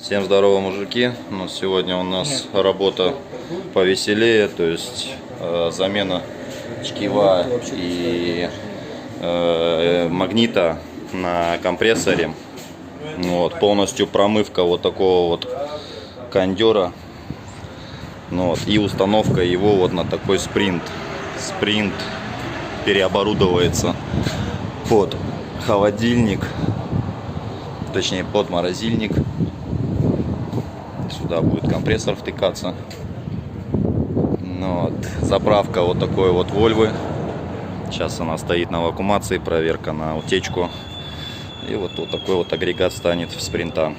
Всем здорово, мужики. Но сегодня у нас работа повеселее, то есть замена шкива и магнита на компрессоре. Вот, полностью промывка вот такого вот кондера. Вот, и установка его вот на такой спринт. Спринт переоборудовывается под холодильник, точнее под морозильник. Сюда будет компрессор втыкаться. Вот. Заправка вот такой вот Вольвы. Сейчас она стоит на вакуумации, проверка на утечку. И вот такой вот агрегат станет в спринта.